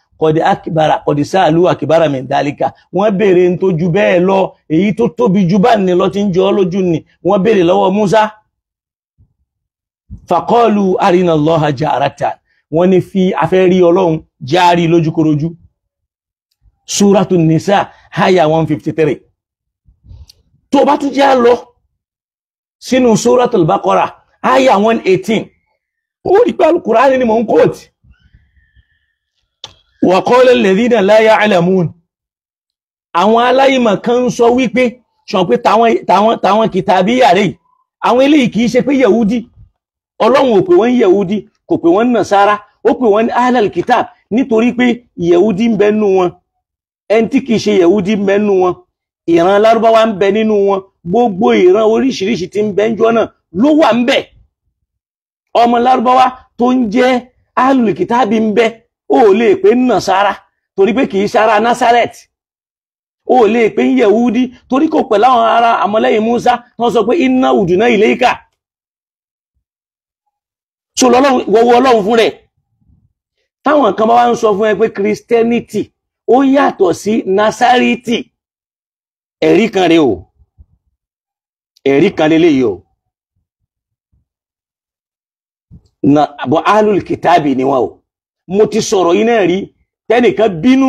qad sa'alu akbara min dalika wọ́n béèrè ń tó ju bẹ́ẹ̀ lọ èyí tó tóbi ju bá ní lọ tí ń jọ lójú ni wọ́n béèrè lọ́wọ́ Musa faqalu arina Allaha jaratan wọ́n ní fi afẹ́ rí Ọlọ́run járí lójúkorojú Suratu Nisa aya 153 tó bá tún já lọ sínú Suratul Baqara aya 118 ó rí pé Al-Qur'ani ni mò ń kóòtì wa qala alladhina la ya'lamun àwọn aláìmọ̀ kan sọ wípé ṣọ̀n pé táwọn kìtàbíyà rẹ̀ àwọn eléyìí kìí ṣe pé Yahudi Ọlọ́run ò pè wọ́n Yahudi kò pè wọ́n Nasara ó pè wọ́n ahlal kitab nítorí pé Yahudi ń bẹ nínú wọn ẹni tí kìí ṣe Yahudi ń bẹ nínú wọn ìran Lárúbáwá ń bẹ nínú wọn gbogbo ìran oríṣiríṣi tí ń bẹ ńjọ́ náà ló wà ń bẹ ọmọ Lárúbáwá tó ń jẹ́ ahlul kitab ń bẹ ó lè pè Nasara torí pé kìí ṣara Nazareth ó lè pè Yahudi torí kò pẹ̀lú àwọn ará àmọ́lẹ́yìn Musa tó sọ pé inna uduna ilayka so lọ́lọ́run wọ́wọ́ Ọlọ́run fún rẹ̀ táwọn kan bá wá ń sọ fún ẹ pé Christianity ó yàtọ̀ sí Nazareti ẹ̀rí kan rẹ̀ o ẹ̀rí kan lélẹ́yìí o bọ́ ahlul kitabi ni wọ́n o mo ti sọ̀rọ̀ yìí náà rí tẹ́nìkan bínú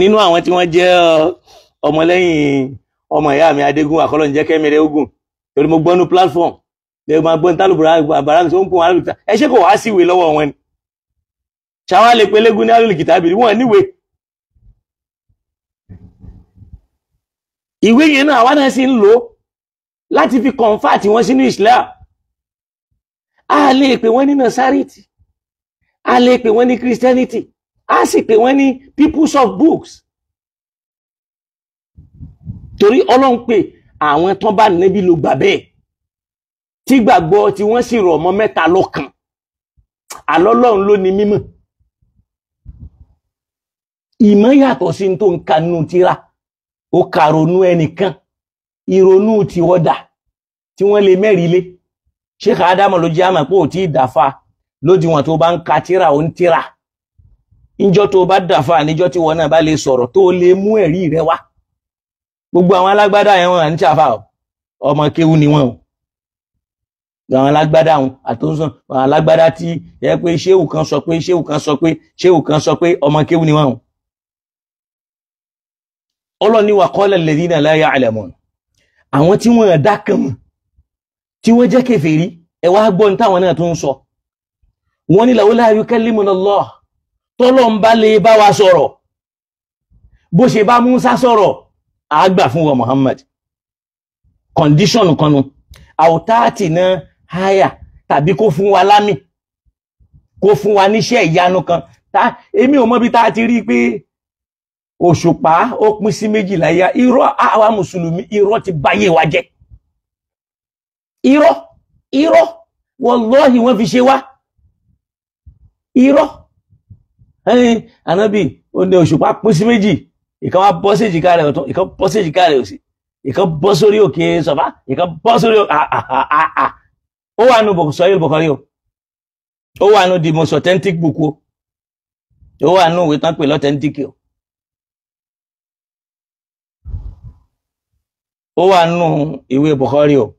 nínú àwọn tí wọ́n jẹ́ ọmọlẹ́yìn ọmọ ìyá mi Adégún àkọlọ́n jẹ́ kẹ́mìrẹ́ ogun torí mo gbọ́nú platform lè máa gbọ́n tálùbàrá tó ń kún ahlul kitabi ẹ ṣé kò wá síwèé lọ́wọ́ wọn ni ṣáwá lè pelégún ní ahlul kitabi wọn níwèé ìwé yẹn náà àwọn náà sì ń lò láti fi convert wọn sínú Islam a lè pè wọ́n ní Nasareti a lè pè wọ́n ní Christianity a sì pè wọ́n ní peoples of books torí Ọlọ́run pé àwọn tán bá Nábì ló gbà bẹ́ẹ̀ tí gbàgbọ́ tí wọ́n sì rọ̀ mọ́ mẹ́ta lọ́kan àlọ́lọ́run ló ní mímọ̀ ìmọ̀ yàtọ̀ sí tó ń kanú tírà ó kàrònú ẹnìkan ìrònú ti wọ́dà tí wọ́n lè mẹ́rin lé Sheikh Adamu ló jẹ́ àmà pé ò tí ìdàfà lódiwọ̀n tó bá ń ka tírà ó ń tírà ìjọ tó bá dàfà níjọ́ tí wọ́n náà bá lè sọ̀rọ̀ tó lè mú ẹ̀rí rẹ̀ wá gbogbo àwọn alágbádá yẹn wọn à ń ṣàfà ọmọ kéwú ni wọn o àwọn alágbádá wọn àtúnṣan àwọn alágbádá tí ẹ pé ṣéwù kan sọ pé ṣéwù kan sọ pé ṣéwù kan sọ pé ọmọ kéwú ni wọn o Ọlọ́ni wa qala alladhina la ya'lamun àwọn tí wọ́n dá kan mọ̀ tí wọ́n jẹ́ kèfèrí ẹ wá gbọ́n táwọn náà tún sọ wọ́n ní lawla yukallimuna Allah tọ́lọ́ ń bá lè bá wa sọ̀rọ̀ bó ṣe bá Musa sọ̀rọ̀ àgbà fún wa Muhammad condition kanu àwòtáàtì náà háyà tàbí kó fún wa lámì kó fún wa níṣẹ́ ìyanu kan èmi ò mọ̀ bí tá ti rí pé òṣùpá ó pín sí méjì láyá irọ́ àwa mùsùlùmí irọ́ ti báyé wa jẹ́ irọ́ wallahi wọ́n fi ṣe wá irọ́ Ànábì ó ní òṣùpá pín sí méjì ìkan wá bọ́ sí èjìká rẹ̀ ọ̀tún ìkan bọ́ sí èjìká rẹ̀ òsì ìkan bọ́ sórí òkè Sọ̀fà ìkan bọ́ sórí ó wà nù Sahih Bukhari o ó wà nù the most authentic book o ó wà nù ìwé tán pè l'authentic o ó wà nù ìwé Bukhari o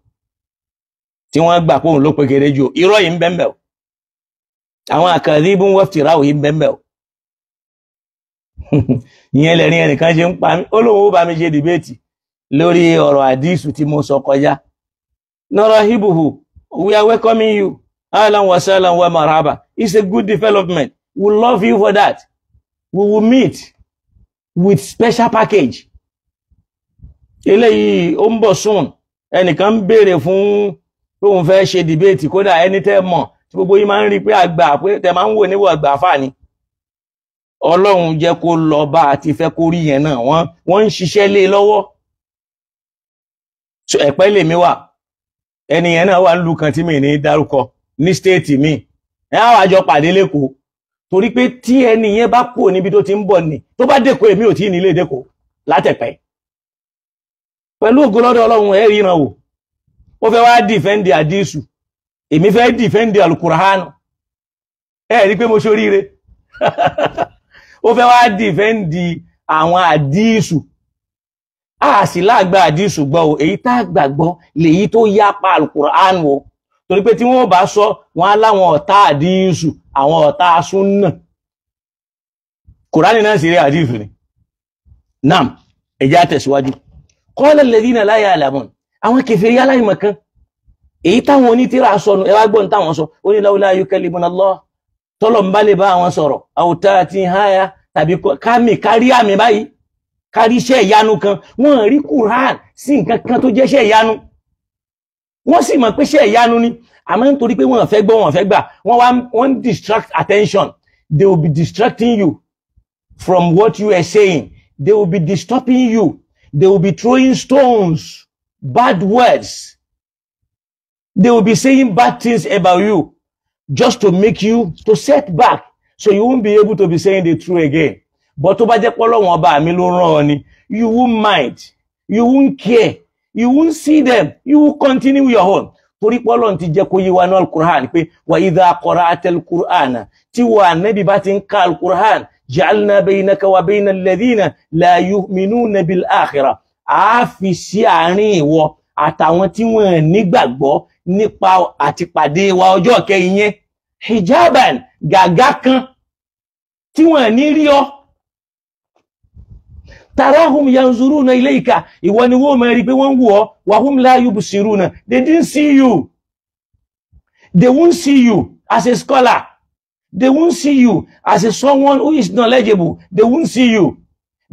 tí wọ́n gbà kóhùn ló pé kéré jù irọ́ yìí ń bẹ́m̀bẹ̀ o àwọn àkàdíbùn wọ́fìtìráwò yìí ń bẹ́m̀bẹ̀ o ìyẹn lẹ́rin ẹnìkan ṣe ń pa mí ó lóun ó bá mi ṣe dìbéètì lórí ọ̀rọ̀ àdísù tí mo sọ kọjá narahibuhu we are welcoming you ahlan wa sahlan wa marhaba it's a good development we love you for that we will meet with special package eléyìí ó ń bọ̀ soon ẹnìkan ń béèrè fún pé òun fẹ́ ṣe dìbéètì kódà ẹni tẹ́ mọ̀ tí gbogbo yín máa ń rí pé àgbà pé tẹ́ máa ń wò níwò àgbà fà ni Ọlọ́run jẹ́ kó lọ bá àti fẹ́ kó rí yẹn náà wọ́n ń ṣiṣẹ́ lé lọ́wọ́ so ẹ̀pẹ́ lèmi wà ẹni yẹn náà wà ń lu kan tí mi ní dárúkọ ní stéètì mi àwọn àjọ pàdé lẹ́kọ̀ọ́ torí pé tí ẹni yẹn bá kúrò níbi tó ti ń bọ̀ ni tó bá dẹ́kọ̀ọ́ èmi ò tí ní ilé dẹ́kọ̀ọ́ látẹ̀pẹ́ pẹ̀lú ògo lọ́dọ̀ Ọlọ́run ẹ ríran wò ó fẹ́ wá dìfẹ́ndì àdísù èmi fẹ́ dìfẹ́ndì alukùránù ẹ rí pé mo ṣoríire ó fẹ́ wá dìfẹ́ndì àwọn àdísù a sì lágbà àdísù gbọ́ o èyí tá gbàgbọ́ lèyí tó yapa alukùránù o torí pé tí wọ́n bá sọ wọn aláwọn ọ̀tá àdísù àwọn ọ̀tá súnnà kùránì náà sì rí àdísù ni nam ẹjá tẹ̀síwájú qala alladhina la ya'lamun àwọn kèfèrí aláìmọ̀kan èyí táwọn onítìrà sọnù ẹwà gbọ́n táwọn sọ ó ní laula yukallimuna Allah tọ́lọ̀ ń bá lè bá àwọn sọ̀rọ̀ àwòtá àti háyà tàbí kárí àmì báyìí kárí iṣẹ́ ìyanu kan wọ́n rí Quran sí nǹkan kan tó jẹ́ iṣẹ́ ìyanu wọ́n sì mọ̀ pé iṣẹ́ ìyanu ni àmọ́ nítorí pé wọ́n fẹ́ gbọ́ wọ́n fẹ́ gbà wọ́n distract attention they will be distracting you from what you are saying they will be disturbing you they will be throwing stones bad words they will be saying bad things about you just to make you to set back so you won't be able to be saying the truth again but tó bá jẹ́ pé Ọlọ́run ọba mi ló rán ọ ni you won't mind you won't care you won't see them you will continue your own torí pé Ọlọ́run ti jẹ́ kó yé wa ní al-Qur'an pé wa idha qara'ta al-Qur'ana tí wà Ànábì bá ti ń ka al-Qur'an ja'alna baynaka wa bayna alladhina la yu'minuna bil akhirah a fi sí àárín ìwọ àtàwọn tí wọ́n nígbàgbọ́ nípa àti pàdé wa ọjọ́ kẹ́yìn yẹn hijaban gàgá kan tí wọ́n ní rí ọ tarahum yanzuruna ilayka ìwọ ni wọ́n máa rí pé wọ́n wò ọ́ wa hum la yubsiruna they didn't see you they won't see you as a scholar they won't see you as a someone who is knowledgeable they won't see you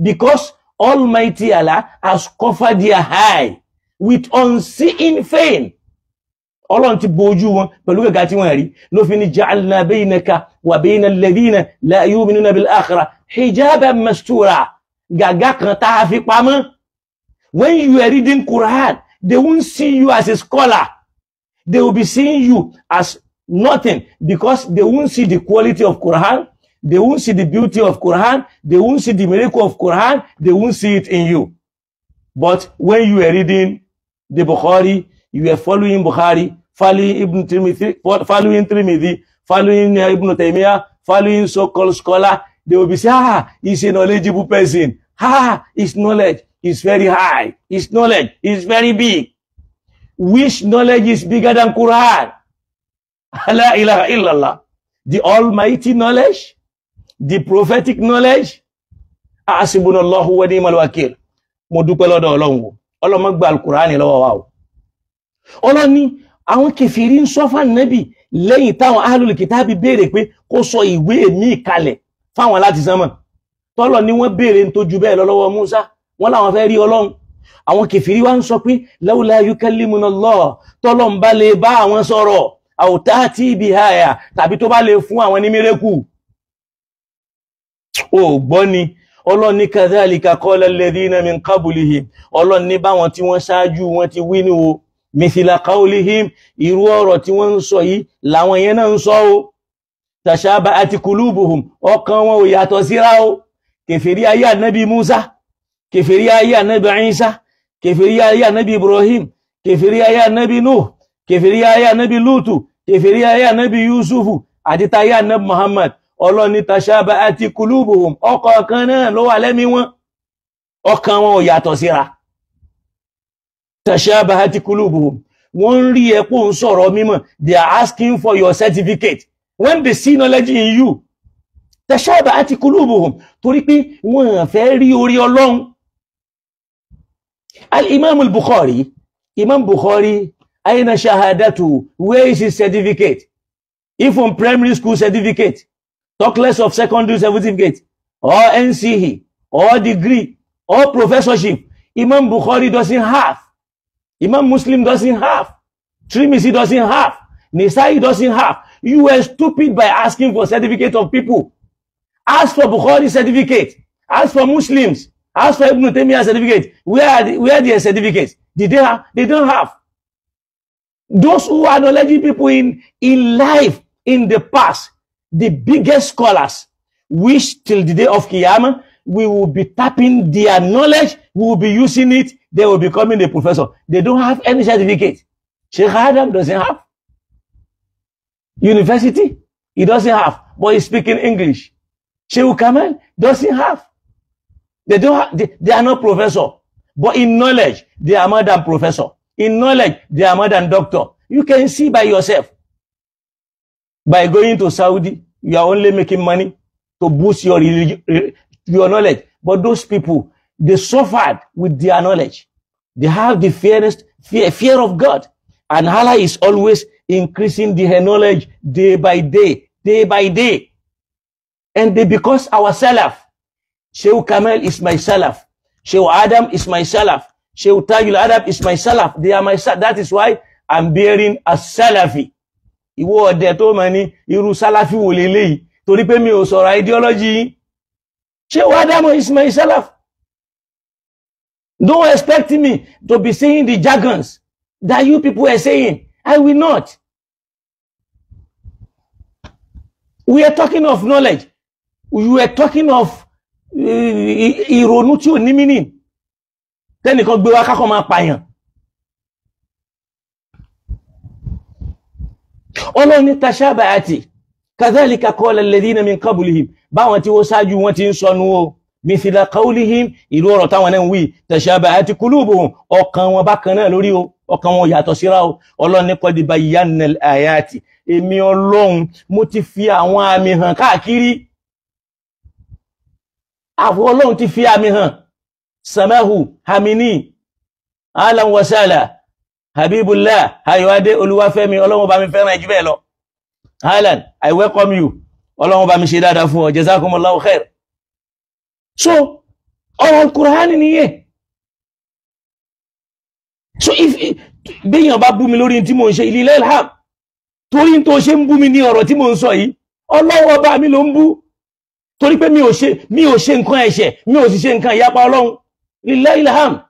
because Almighty Allah has covered their eye with unseen fame Ọlọ́run ti bojú wọn pẹ̀lú gàgá tí wọ́n rí ló fi ní ja'alna baynaka wa bayna alladhina la yu'minuna bil akhirah hijaban mastura gàgá kan tá fi pamọ́ when you are reading Quran they won't see you as a scholar they will be seeing you as nothing because they won't see the quality of Quran they won't see the beauty of Quran they won't see the miracle of Quran they won't see it in you but when you are reading the Bukhari you are following Bukhari following Ibn Tirmidhi, following Ibn Taymiyyah, following so-called scholar, they will be saying, he's a knowledgeable person. His knowledge is very high. His knowledge is very big. Which knowledge is bigger than Quran? La ilaha illallah. The almighty knowledge, the prophetic knowledge. Hasbunallahu wa ni'mal wakil. Mo dúpẹ́ lọ́dọ̀ Ọlọ́run. Ọlọ́run má gba al-Qur'ani lọ́wọ́ wa o. Ọlọ́run ní àwọn kèfèrí ń sọ fún Ànábì lẹ́yìn táwọn ahlul kitabi béèrè pé kó sọ ìwé mi kalẹ̀ fáwọn láti sánmọ̀ tọ́lọ̀ ni wọ́n béèrè ń tó ju bẹ́ẹ̀ lọ lọ́wọ́ Musa wọ́n láwọn fẹ́ rí Ọlọ́run àwọn kèfèrí wá ń sọ pé laula yukallimuna Allah tọ́lọ̀ ń bá lè bá àwọn sọ̀rọ̀ aw ta'ti bihaya tàbí tó bá lè fún àwọn ní mírẹ́kù ó gbọ́ ni Ọlọ́run ní kadhalika qala alladhina min qablihim Ọlọ́run ní báwọn tí wọ́n ṣáájú wọn ti wí ní o mithila qawlihim irú ọ̀rọ̀ tí wọ́n ń sọ yìí làwọn yẹn náà ń sọ o tashaba'at qulubuhum ọkàn wọn ò yàtọ̀ síra o kèfèrí ayé ànábì Musa kèfèrí ayé ànábì Isa kèfèrí ayé ànábì Ibrahim kèfèrí ayé ànábì Nuh kèfèrí ayé ànábì Lutu kèfèrí ayé ànábì Yusufu àti tayé ànábì Muhammad Ọlọ́run ní tashaba'at qulubuhum ọkàn kan náà ló wà lẹ́mí wọn ọkàn wọn ò yàtọ̀ síra tashabahati qulubuhum wọ́n rí ẹ pé ń sọ̀rọ̀ mímọ́ they are asking for your certificate when they see knowledge in you tashabahati qulubuhum torí pé wọ́n fẹ́ rí orí Ọlọ́run al-Imam al-Bukhari Imam Bukhari aina shahadatu where is his certificate even primary school certificate talk less of secondary certificate or NCE or degree or professorship Imam Bukhari doesn't have Imam Muslim doesn't have. Tirmidhi doesn't have. Nisai doesn't have. You were stupid by asking for certificate of people. Ask for Bukhari certificate. Ask for Muslims. Ask for Ibn Taymiyyah certificate. Where are their certificates? Did they have? They don't have. Those who are knowledgeable people in life, in the past, the biggest scholars, which till the day of Qiyamah, we will be tapping their knowledge, we will be using it, they will be becoming a professor. They don't have any certificate. Sheikh Adam doesn't have. University, he doesn't have, but he's speaking English. Sheikh Kamal doesn't have. They don't have, they are not professor, but in knowledge, they are more than professor. In knowledge, they are more than doctor. You can see by yourself. By going to Saudi, you are only making money to boost your knowledge. But those people, they suffered with their knowledge. They have the fear of God. And Allah is always increasing their knowledge day by day, day by day. And they, because our Salaf, Sheikh Kamal is my Salaf, Sheikh Adam is my Salaf, Sheikh Tajul Adab is my Salaf. They are my Salaf. That is why I'm bearing a Salafi. Ìwọ ọ̀dẹ̀ tó mọ̀ ní irú Salafi wò lélẹ́yìí torí pé mi ò sọ̀rọ̀ ideology. Sheikh Adam is my Salaf. Don't expect me to be saying the jargons that you people are saying. I will not. We are talking of knowledge. We are talking of ìrònú tí ò ní meaning. Tẹ́nìkan gbé wá kákọ́ máa pààyàn. Ọlọ́run ní tashaba'ati kadhalika qala alladhina min qablihim, báwọn tí ó ṣáájú wọn ti ń sọnù o, mithla qawlihim, ìlú ọ̀rọ̀ táwọn náà ń wí, tashaba'ati qulubuhum, ọkàn wọn bákan náà lórí o, ọkàn wọn yàtọ̀ síra o. Ọlọ́run ní qad bayyana al-ayati, èmi Ọlọ́run mo ti fi àwọn àmì hàn káàkiri. Àwọn Ọlọ́run ti fi àmì hàn. Samahu Hamini Alan Wasala Habibullah Ayọ̀adé Olúwafẹ́mi, Ọlọ́run bá mi fẹ́ràn jù bẹ́ẹ̀ lọ. Alan, I welcome you. Ọlọ́run bá mi ṣe dáadáa fún ọ. Jazakumullahu khair. So, ọ̀rọ̀ Kùránì nìyẹn. So, if béèyàn bá bú mi lórí tí mo ń ṣe ilé ilham, torí tó ṣe ń bú mi ní ọ̀rọ̀ tí mo ń sọ yìí, Ọlọ́run ọba mi ló ń bú. Torí pé mi ò ṣe nǹkan ẹ̀ṣẹ̀, mi ò sì ṣe nǹkan ìyapa Ọlọ́run. Ilé ilham.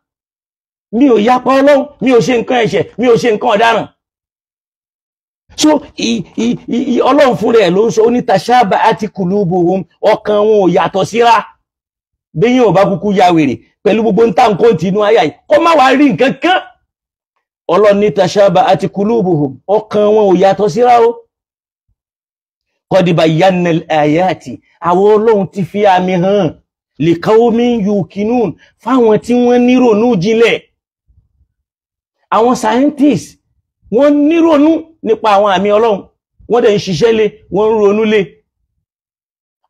Mi ò yapa Ọlọ́run, mi ò ṣe nǹkan ẹ̀ṣẹ̀, mi ò ṣe nǹkan ọ̀daràn. So, Ọlọ́run fún rẹ̀ ló ń sọ, ó ní tashaba'ati qulubuhum, ọkàn wọn ò yàtọ̀ síra. Béèyàn ò bá kúkú ya wèrè pẹ̀lú gbogbo ń tàn kọ́ntínú ayá yìí, kó má wá rí nǹkan kan. Ọlọ́run ní tashaba'ati qulubuhum, ọkàn wọn ò yàtọ̀ síra o. Qad bayyana al-ayati, àwọn Ọlọ́run ti fi àmì hàn liqawmin yuqinun, fáwọn tí wọ́n nírònú jinlẹ̀. Àwọn scientists wọ́n nírònú nípa àwọn àmì Ọlọ́run, wọ́n dẹ̀ ń ṣiṣẹ́ lé, wọ́n ń ronú lé.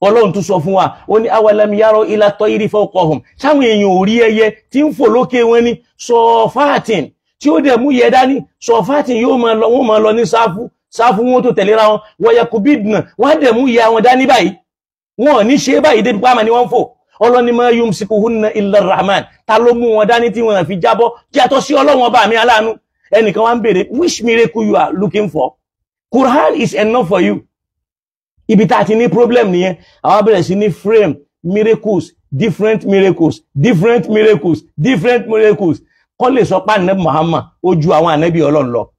Ọlọ́run tún sọ fún wa, ó ní awalam yaro ila tayri fawqahum, sáwọn èèyàn ò rí ẹyẹ tí ń fò lókè wọn ní sọfáàtìn, tí ó dẹ̀ mú yẹ dání. Sọfáàtìn yóò máa lọ, wọ́n máa lọ ní sáfù wọn tó tẹ̀léra wọn, wayakubidna, wọ́n dẹ̀ mú yẹ àwọn dání báyìí. Wọ́n ní ṣe báyìí débi pàmà ni wọ́n fò. Ọlọ́run ní ma yumsikuhunna illa ar-rahman, ta ló mú wọn dání tí wọ́n fi jábọ́ yàtọ̀ sí Ọlọ́run ọba mi aláàánú. Ẹnìkan wá ń béèrè, which miracle you are looking for? Quran is enough for you. Ibi tá ti ní problem nìyẹn. Àwọn bẹ̀rẹ̀ sí ní frame miracles, different miracles, different miracles, different miracles. Kọ́ lè sọ pé Ànábì Muhammad ó ju àwọn ànábì Ọlọ́run lọ.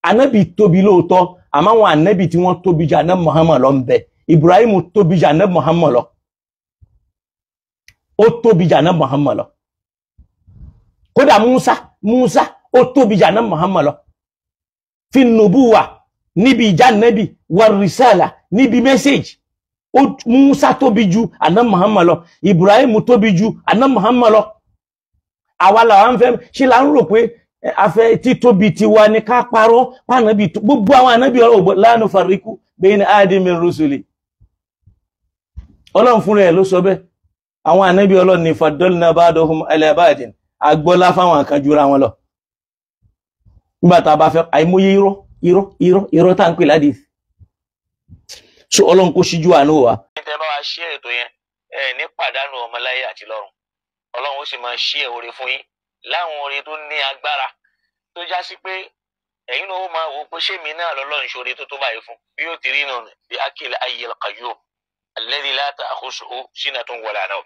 Ànábì tóbi lóòótọ́, àmọ́ àwọn ànábì tí wọ́n tóbi jù Ànábì Muhammad lọ ń bẹ. Ibrahim tóbi jù Ànábì Muhammad lọ. Ó tóbi jù Ànábì Muhammad lọ. Kódà Musa ó tóbi jù Ànábì Muhammad lọ. Fi nubuwa, níbi ìjà Ànábì, war risala, níbi message. Musa tóbi jù Ànábì Muhammad lọ. Ibrahim tóbi jù Ànábì Muhammad lọ. Àwa la wá ń fẹ́ ṣe la ń rò pé afẹ́ títóbi tiwa ní ká parọ́ pànábì gbogbo àwọn ànábì Ọlọ́run la nufarriqu bayna ahadin min rusuli. Ọlọ́run fún rẹ̀ ló sọ bẹ́ẹ̀. Àwọn ànábì Ọlọ́run ní faddalna ba'dahum ala ba'din, agbọ́lá fáwọn kan jura wọn lọ. Nígbà tá bá fẹ́ àìmọye irọ́ tá ń pè ládìí. So Ọlọ́run kó síjú àánú wa. Tẹ́ bá wá ṣe ètò yẹn ní pàdánù ọmọláyé àti lọ́run. Ọlọ́run ó sì máa ṣe oore fún yín láwọn oore tó ní agbára tó já sí pé ẹ̀yin náà ó máa wò pé ṣé mi náà lọ́lọ́run ṣoore tó báyìí fún bí ó ti rí náà bí akil ayyil qayyum alladhi la ta'khusuhu sinatun wala nawm.